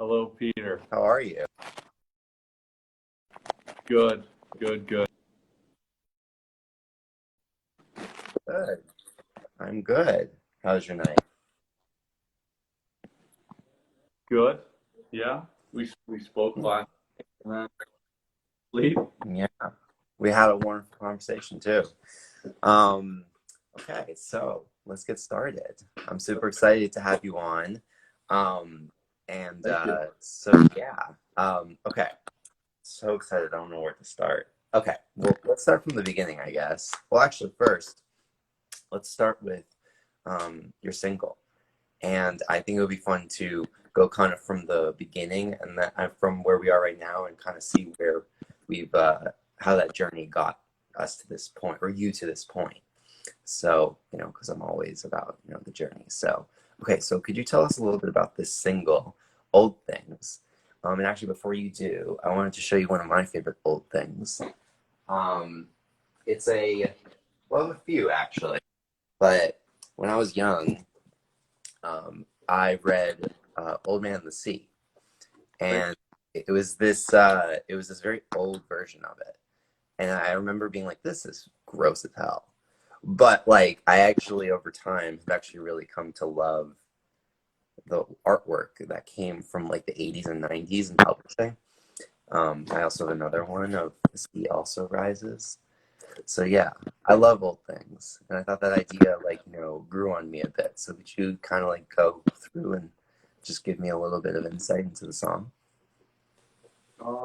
Hello, Peter. How are you? Good, good, good. Good. I'm good. How's your night? Good. Yeah, we spoke last night and then sleep. Yeah, we had a wonderful conversation too. Um, okay, so let's get started. I'm super excited to have you on. Um, and Thank you. okay, so excited. I don't know where to start. Okay, well, let's start from the beginning, I guess. Well, actually, first, let's start with your single. And I think it would be fun to go kind of from the beginning and from where we are right now and kind of see where we've how that journey got us to this point or you to this point. So, because I'm always about, the journey. So, okay, so could you tell us a little bit about this single, Old Things? And actually, before you do, I wanted to show you one of my favorite old things. Um, it's a few actually, but when I was young, I read Old Man and the Sea, and it was this very old version of it, and I remember being like, "This is gross as hell," but like I actually over time have actually really come to love the artwork that came from like the 80s and 90s in publishing. I also have another one of The Sea Also Rises. So yeah, I love old things, and I thought that idea grew on me a bit. So could you kind of like go through and just give me a little bit of insight into the song? Uh,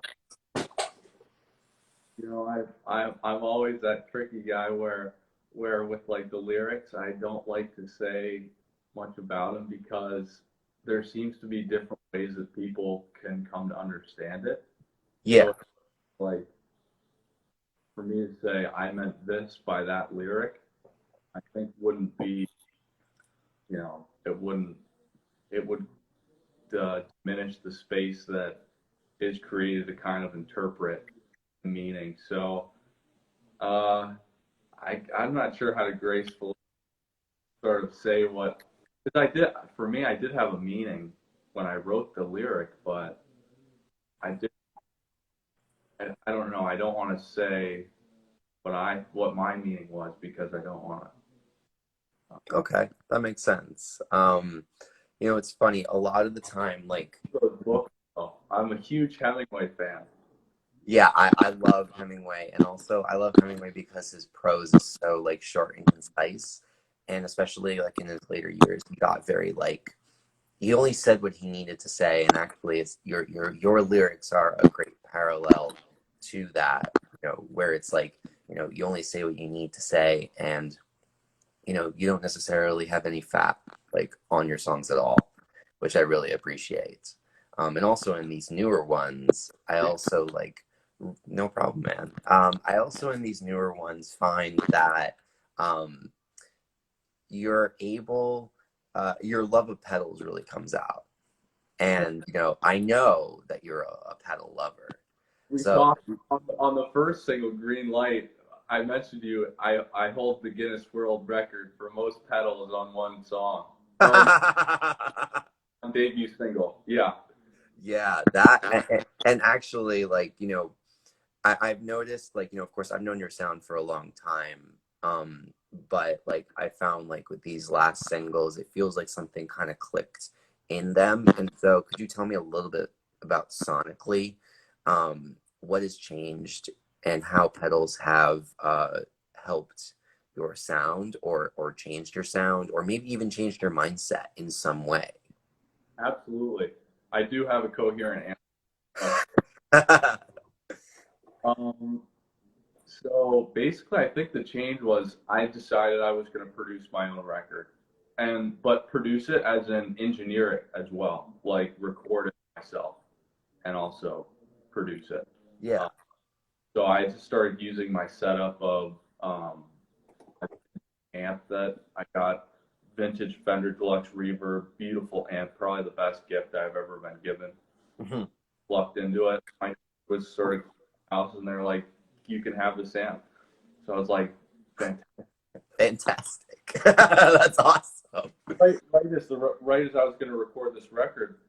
I'm always that tricky guy where with like the lyrics, I don't like to say much about them because there seems to be different ways that people can come to understand it. Yeah, So, like for me to say I meant this by that lyric, I think wouldn't be, it would diminish the space that is created to kind of interpret the meaning. So uh, I'm not sure how to gracefully sort of say what, because for me, I did have a meaning when I wrote the lyric, but I did, I don't know, I don't want to say what my meaning was because I don't want okay, that makes sense. It's funny, a lot of the time, like, to. Book, oh, I'm a huge Hemingway fan. yeah, I love Hemingway, and also I love Hemingway because his prose is so like short and concise, and especially like in his later years, he got very like he only said what he needed to say, and actually, it's your lyrics are a great parallel to that. Where it's like you only say what you need to say, and you don't necessarily have any fat like on your songs at all, which I really appreciate. And also in these newer ones, I also like no problem, man. I also in these newer ones find that um, you're able, your love of pedals really comes out. And, I know that you're a pedal lover. We So, talked on the first single, Green Light. I mentioned to you, I hold the Guinness World Record for most pedals on one song, or on debut single. Yeah, yeah, that, and actually, like, I've noticed, like, of course, I've known your sound for a long time. But like, I found like with these last singles, it feels like something kind of clicked in them. And so, could you tell me a little bit about sonically, what has changed and how pedals have helped your sound or changed your sound or maybe even changed your mindset in some way? absolutely. I do have a coherent answer. Um, so basically, I think the change was I decided I was going to produce my own record, but produce it as an engineer it as well, like record it myself and also produce it. Yeah. So I just started using my setup of amp that I got, vintage Fender Deluxe Reverb, beautiful amp, probably the best gift I've ever been given. Mhm. Plugged into it. I was sort of house, and they're like, "You can have this amp." So I was like, "Fantastic!" Fantastic. That's awesome. Right as I was going to record this record,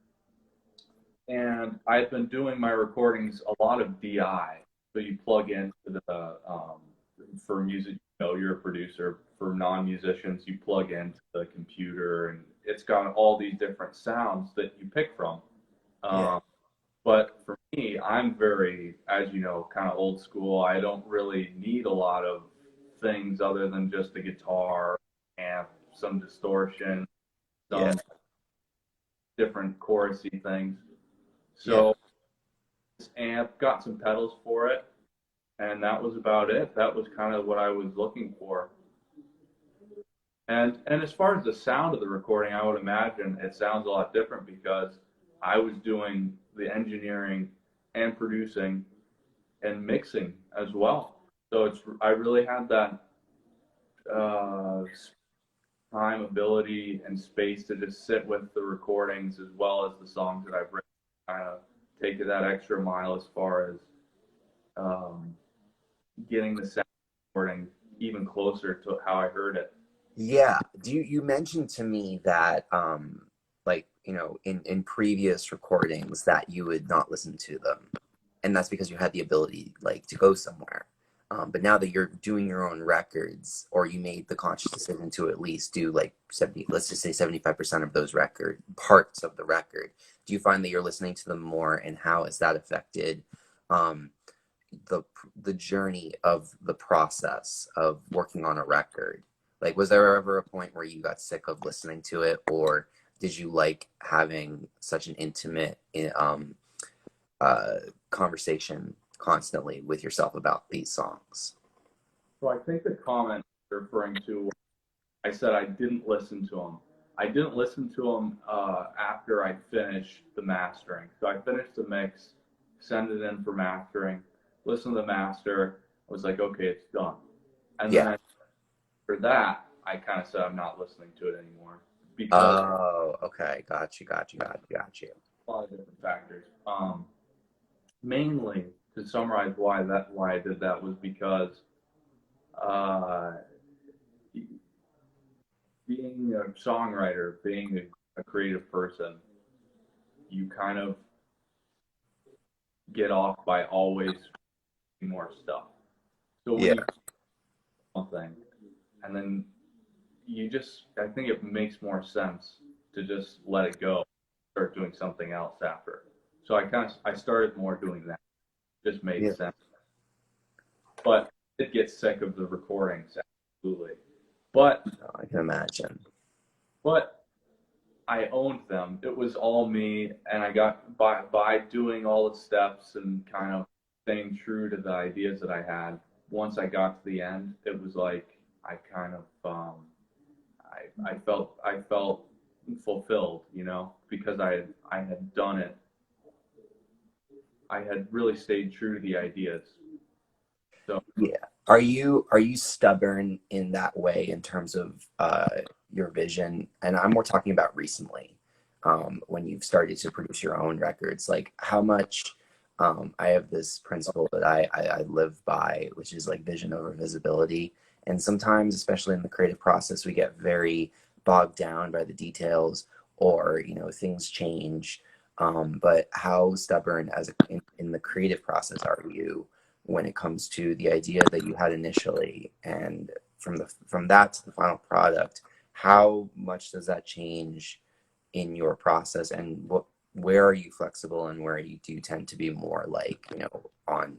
And I've been doing my recordings a lot of DI. So you plug into for music, you're a producer. For non-musicians, you plug into the computer, and it's got all these different sounds that you pick from. Yeah. Um, but for me, I'm very, as you know, kind of old school. I don't really need a lot of things other than just the guitar, amp, some distortion, Yeah. some different chorusy things. Yeah. So this amp got some pedals for it, and that was about it. That was kind of what I was looking for. And as far as the sound of the recording, I would imagine it sounds a lot different because I was doing the engineering and producing and mixing as well. So I really had that uh, time, ability, and space to just sit with the recordings as well as the songs that I've written, kind of take it that extra mile as far as um, getting the sound recording even closer to how I heard it. Yeah. You mentioned to me that like, in previous recordings that you would not listen to them. And that's because you had the ability like to go somewhere. But now that you're doing your own records, or you made the conscious decision to at least do like 70, let's just say 75% of those record parts of the record, do you find that you're listening to them more, and how has that affected um, the the journey of the process of working on a record? Like, was there ever a point where you got sick of listening to it, or did you like having such an intimate uh, conversation constantly with yourself about these songs? So I think the comment you're referring to, I said I didn't listen to them. I didn't listen to them after I finished the mastering. So I finished the mix, send it in for mastering, listen to the master. I was like, okay, it's done. And Yeah. then after that, I kind of said I'm not listening to it anymore because Oh, okay. Got you. a lot of different factors. Mainly to summarize why I did that was because uh, being a songwriter, being a creative person, you kind of get off by always doing more stuff. So when Yeah. you do something, and then I think it makes more sense to just let it go, start doing something else after. So I started more doing that. Just made Yeah. sense. But it gets sick of the recordings, absolutely. But I can imagine. but I owned them. It was all me, and I got by doing all the steps and kind of staying true to the ideas that I had. Once I got to the end, it was like I kind of I felt fulfilled, because I had done it. I had really stayed true to the ideas. So Yeah. Are you stubborn in that way in terms of your vision? And I'm more talking about recently, when you've started to produce your own records. Like, how much I have this principle that I live by, which is like vision over visibility. And sometimes, especially in the creative process, we get very bogged down by the details, or things change. But how stubborn in the creative process are you when it comes to the idea that you had initially, and from that to the final product? How much does that change in your process, and where are you flexible, and where do you tend to be more like, on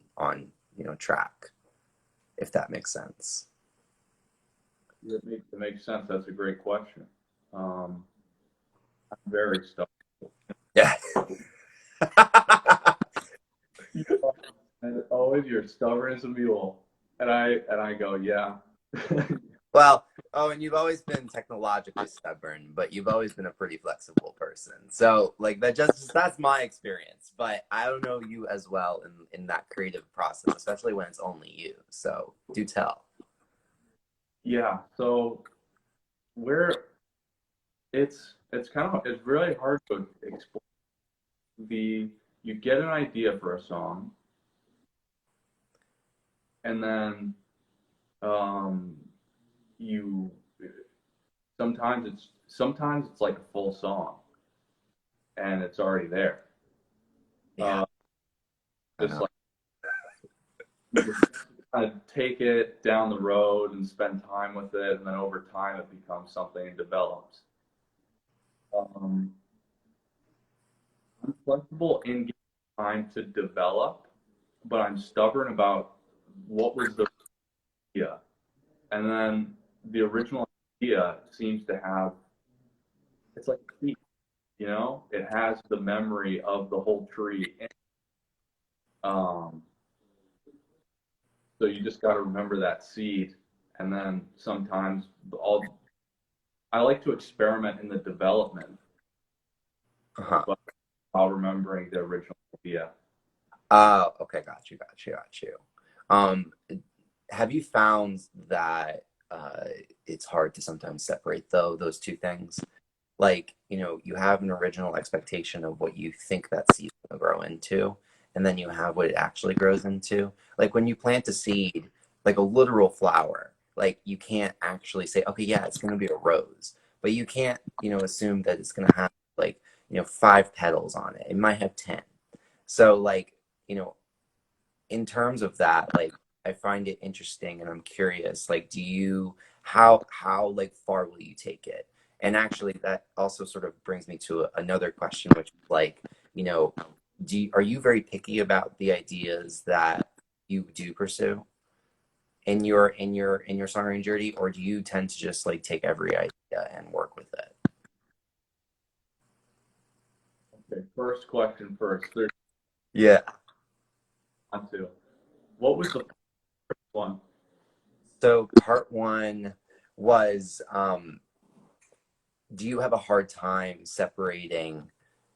track, if that makes sense? it makes sense. That's a great question. I'm very stuck. Yeah. And always you're stubborn as a mule. And I go, yeah. Well, oh, and you've always been technologically stubborn, but you've always been a pretty flexible person. So, like, that's my experience. But I don't know you as well in that creative process, especially when it's only you. So, do tell. Yeah. So where it's really hard to explain you get an idea for a song, and then um you sometimes it's like a full song and it's already there. Yeah, I Just know. like you just kind of take it down the road and spend time with it, and then over time it becomes something and develops. Um, I'm flexible in giving time to develop, but I'm stubborn about what was the idea. And then the original idea seems to have, it's like a seed, you know, it has the memory of the whole tree. Um, so you just got to remember that seed. And then sometimes I like to experiment in the development, Uh-huh. but while remembering the original idea. Oh, okay, got you. Um, have you found that it's hard to sometimes separate those two things? Like, you have an original expectation of what you think that seed's gonna grow into, and then you have what it actually grows into. Like when you plant a seed, like a literal flower, like you can't actually say, okay, yeah, it's gonna be a rose, but you can't, assume that it's gonna have like, five petals on it. It might have 10. So like, you know, in terms of that, like I find it interesting and I'm curious, like how like far will you take it? And actually that also sort of brings me to another question, which is like, you know, are you very picky about the ideas that you do pursue in your songwriting journey, or do you tend to just like take every idea and work with it? Okay, first question first. There's Yeah. one, two. What was the first one? So part one was do you have a hard time separating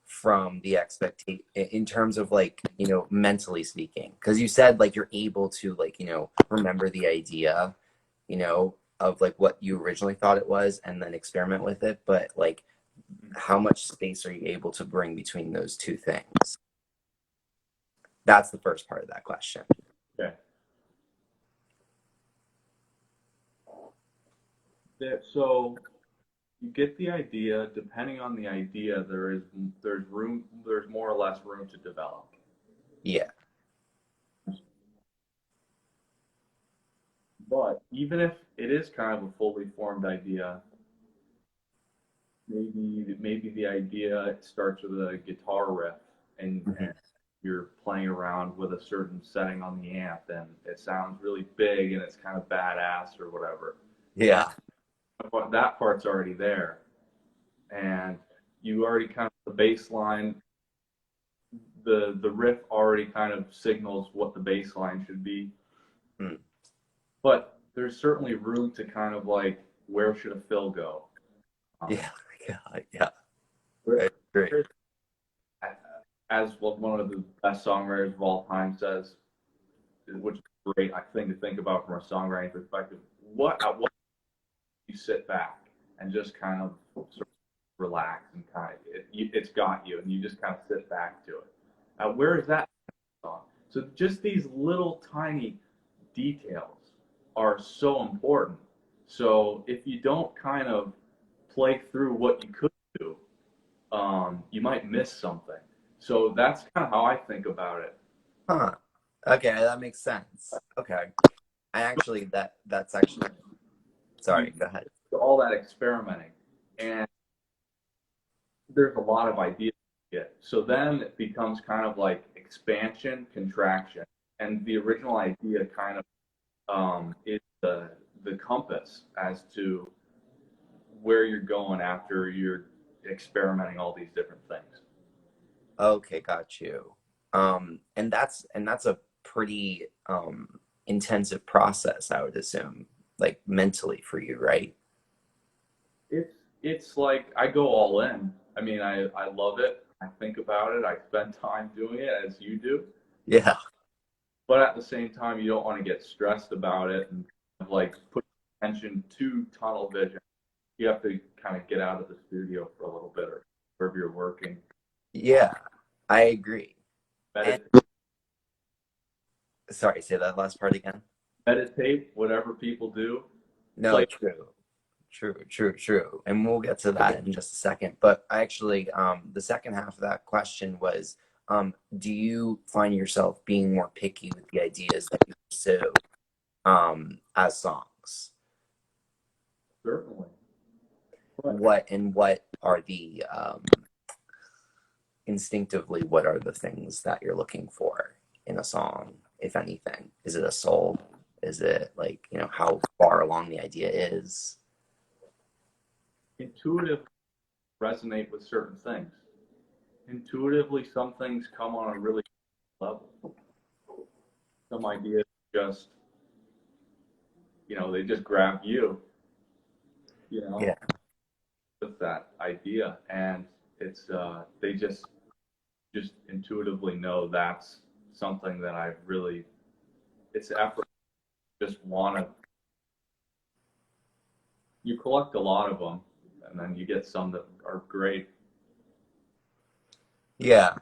from the expectation in terms of like, mentally speaking? Because you said like you're able to like, remember the idea, of like what you originally thought it was and then experiment with it. But like, how much space are you able to bring between those two things? That's the first part of that question. Okay. So you get the idea. Depending on the idea, there's more or less room to develop. Yeah. But even if it is kind of a fully formed idea, maybe the idea it starts with a guitar riff and Mhm. you're playing around with a certain setting on the amp and it sounds really big and it's kind of badass or whatever. And Yeah. that part's already there. And you already kind of the bass line, the riff already kind of signals what the bass line should be. Mm. But there's certainly room to kind of like where should a fill go? Um, Yeah. Yeah. Yeah. where, I agree. as one of the best songwriters of all time says, which is a great thing to think about from a songwriting perspective. At what you sit back and just kind of sort of relax and kind of it's got you and you just kind of sit back to it. Where is that song? So just these little tiny details are so important. So if you don't kind of play through what you could do, you might miss something. So that's kind of how I think about it. Huh. Okay, that makes sense. Okay. I actually that's actually You sorry, go ahead. do all that experimenting, and there's a lot of ideas to get. So then it becomes kind of like expansion, contraction, and the original idea kind of is the compass as to where you're going after you're experimenting all these different things. Okay, got you. And that's a pretty intensive process, I would assume, like mentally for you, right? It's it's like I go all in. I mean, I love it. I think about it. I spend time doing it as you do. Yeah. But at the same time, you don't want to get stressed about it and like put attention to tunnel vision. You have to kind of get out of the studio for a little bit or wherever you're working. Yeah, I agree. And Meditate, sorry, say that last part again. meditate, whatever people do. No, Play. true. True. And we'll get to that in just a second. But actually, the second half of that question was, Do you find yourself being more picky with the ideas that you pursue as songs? Certainly. But What are the instinctively, what are the things that you're looking for in a song, if anything? Is it a soul? Is it like, how far along the idea is? intuitive resonate with certain things. Intuitively, some things come on a really level. Some ideas just, they just grab you, you Yeah. know, with that idea, and they just intuitively know that's something that I really, it's effort. Just want to. You collect a lot of them, and then you get some that are great. Yeah.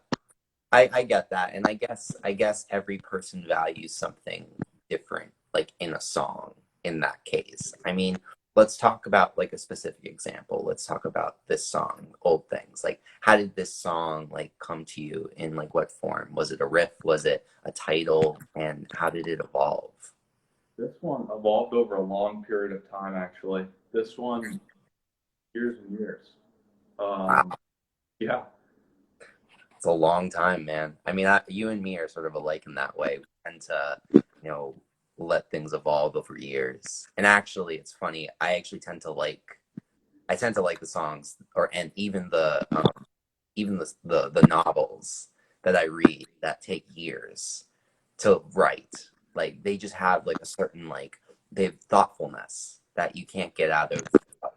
I get that. And I guess every person values something different, like in a song in that case. I mean, let's talk about like a specific example. Let's talk about this song, Old Things. Like how did this song like come to you in like what form? Was it a riff? Was it a title? And how did it evolve? This one evolved over a long period of time, actually. This one, years and years. Um, Wow, yeah, it's a long time, man. I mean, you and me are sort of alike in that way. We tend to, you know, let things evolve over years. And actually, it's funny. I tend to like the songs, or and even the novels that I read that take years to write. Like they just have like a certain like they have thoughtfulness that you can't get out of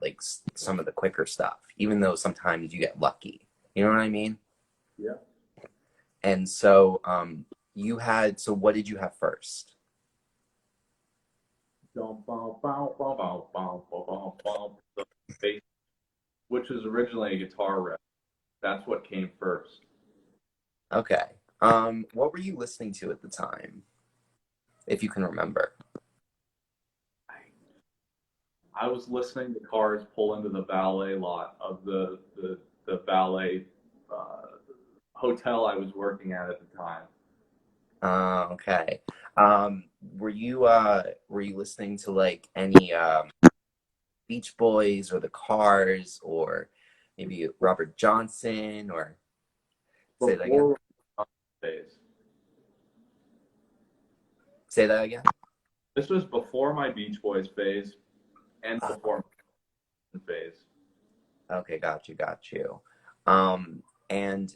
like some of the quicker stuff. Even though sometimes you get lucky. You know what I mean? yeah. And so so what did you have first? The bass, which was originally a guitar riff. That's what came first. Okay. What were you listening to at the time, if you can remember? I was listening to cars pull into the valet lot of the valet uh, hotel I was working at the time. Okay. Um, were you listening to like any Beach Boys or the Cars or maybe Robert Johnson or say that again? Before days. Say that again? This was before my Beach Boys phase and Oh, before my phase. okay, got you. And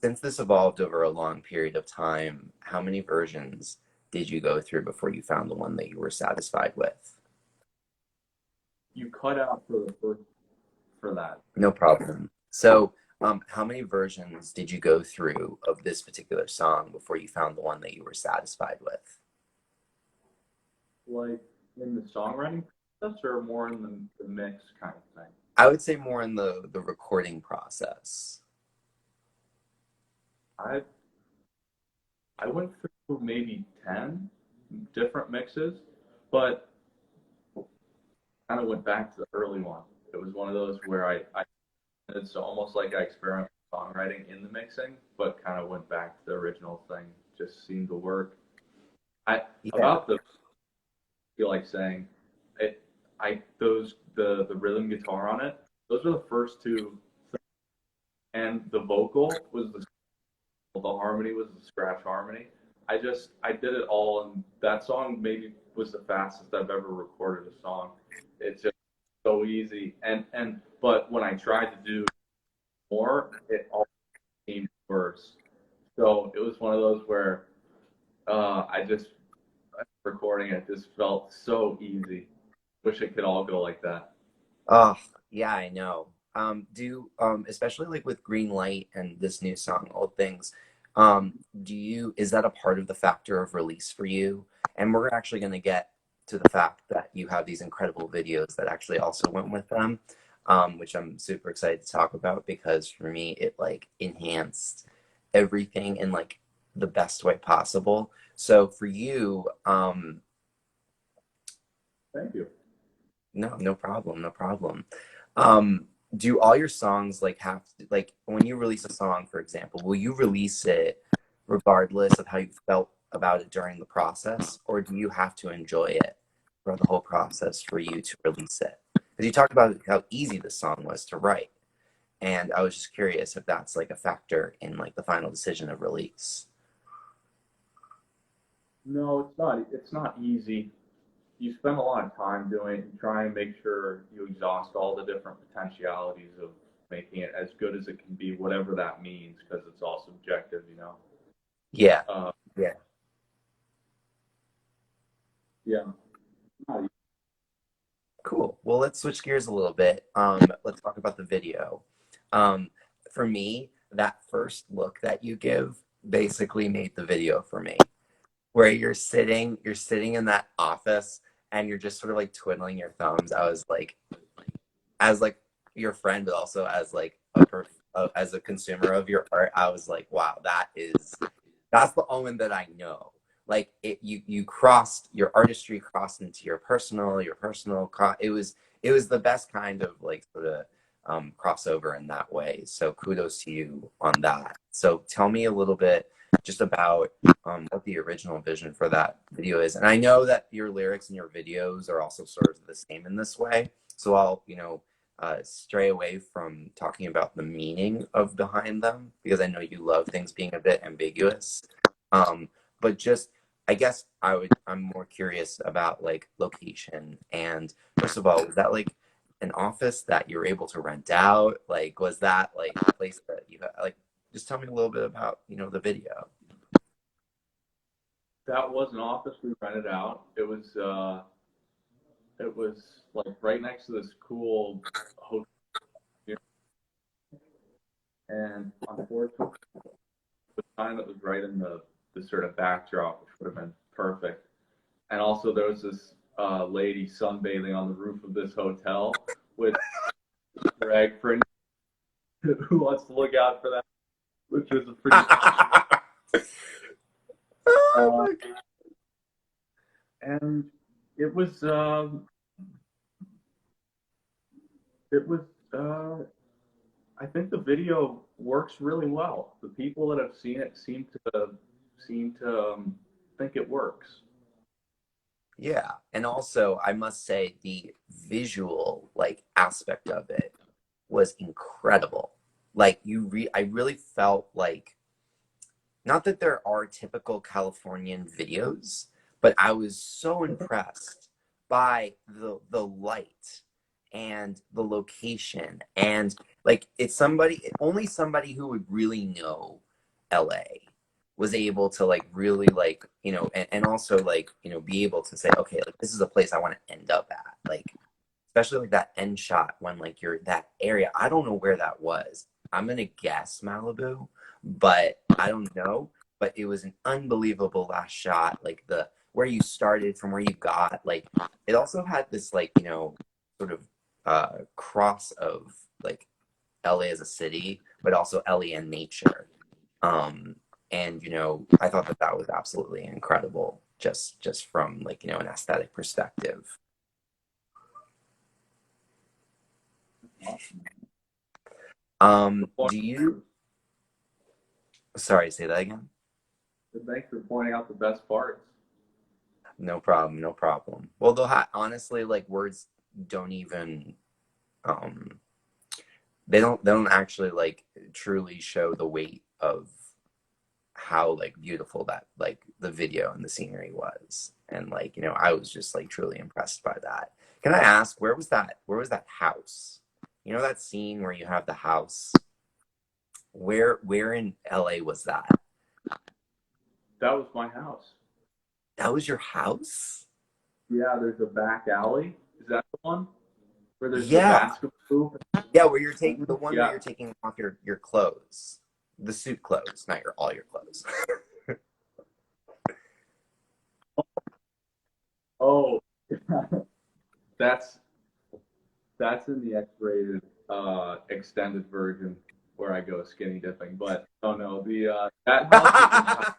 since this evolved over a long period of time, how many versions did you go through before you found the one that you were satisfied with? You cut out for the first for that. No problem. So, how many versions did you go through of this particular song before you found the one that you were satisfied with? Like in the songwriting process or more in the mix kind of thing? I would say more in the recording process. I I went through maybe 10 different mixes, but kind of went back to the early one. It was one of those where I it's almost like I experimented with songwriting in the mixing, but kind of went back to the original thing. Just seemed to work. I Yeah. about the feel like saying it. I those the rhythm guitar on it. Those were the first two, and the vocal was the harmony was the scratch harmony. I did it all, and that song maybe was the fastest I've ever recorded a song. It's just so easy, and but when I tried to do more, it all came worse. So it was one of those where I just recording it just felt so easy. Wish it could all go like that. Oh, yeah, I know. Do especially like with Green Light and this new song, Old Things, is that a part of the factor of release for you? And we're actually gonna get to the fact that you have these incredible videos that actually also went with them, which I'm super excited to talk about because for me it like enhanced everything in like the best way possible. So for you, Thank you. no, no problem, no problem. Um, do all your songs like have to, like when you release a song, for example, will you release it regardless of how you felt about it during the process, or do you have to enjoy it for the whole process for you to release it? Because you talked about how easy the song was to write, and I was just curious if that's like a factor in like the final decision of release. No, it's not. It's not easy. You spend a lot of time doing it and try and make sure you exhaust all the different potentialities of making it as good as it can be, whatever that means, because it's all subjective, you know. Yeah, Uh, yeah. yeah. Not easy. Cool. Well, let's switch gears a little bit. Let's talk about the video. Um, for me, that first look that you give basically made the video for me. Where you're sitting in that office and you're just sort of like twiddling your thumbs. I was like, as like your friend, but also as like as a consumer of your art, I was like, wow, that's the Owen that I know. Like you crossed your artistry crossed into your personal. It was the best kind of like sort of crossover in that way. So kudos to you on that. So tell me a little bit just about what the original vision for that video is. And I know that your lyrics and your videos are also sort of the same in this way. So I'll stray away from talking about the meaning of behind them because I know you love things being a bit ambiguous. But just I guess I'm more curious about like location and first of all, was that like an office that you were able to rent out? Like was that like a place that you like just tell me a little bit about, the video. That was an office we rented out. It was like right next to this cool hotel, and unfortunately, the time it was right in the sort of backdrop, which would have been perfect. And also, there was this lady sunbathing on the roof of this hotel, with Greg for who wants to look out for that, which was a pretty. Oh Uh, my God. and it was it was I think the video works really well. The people that have seen it seem to think it works. Yeah, and also I must say the visual like aspect of it was incredible. Like I really felt like not that there are typical Californian videos, but I was so impressed by the light and the location and like it's only somebody who would really know LA was able to like really like and also like be able to say okay like this is a place I want to end up at like especially like that end shot when like you're that area. I don't know where that was. I'm gonna guess Malibu, but I don't know. But it was an unbelievable last shot. Like the where you started from where you got. Like it also had this like sort of cross of like LA as a city, but also LA and nature. Um, and I thought that that was absolutely incredible. Just from like an aesthetic perspective. Do you? Sorry, say that again. Thanks for pointing out the best parts. No problem, no problem. Well, honestly, like words don't even um they don't actually like truly show the weight of how like beautiful that like the video and the scenery was. And like, I was just like truly impressed by that. Can I ask where was that house? You know that scene where you have the house? Where in LA was that? That was my house. That was your house? Yeah, there's a back alley. Is that the one where there's the Yeah. basketball hoop? Yeah, where you're taking the one where Yeah. you're taking off your clothes, the suit clothes, not all your clothes. Oh, that's that's in the X-rated extended version where I go skinny dipping. But oh no, the that house is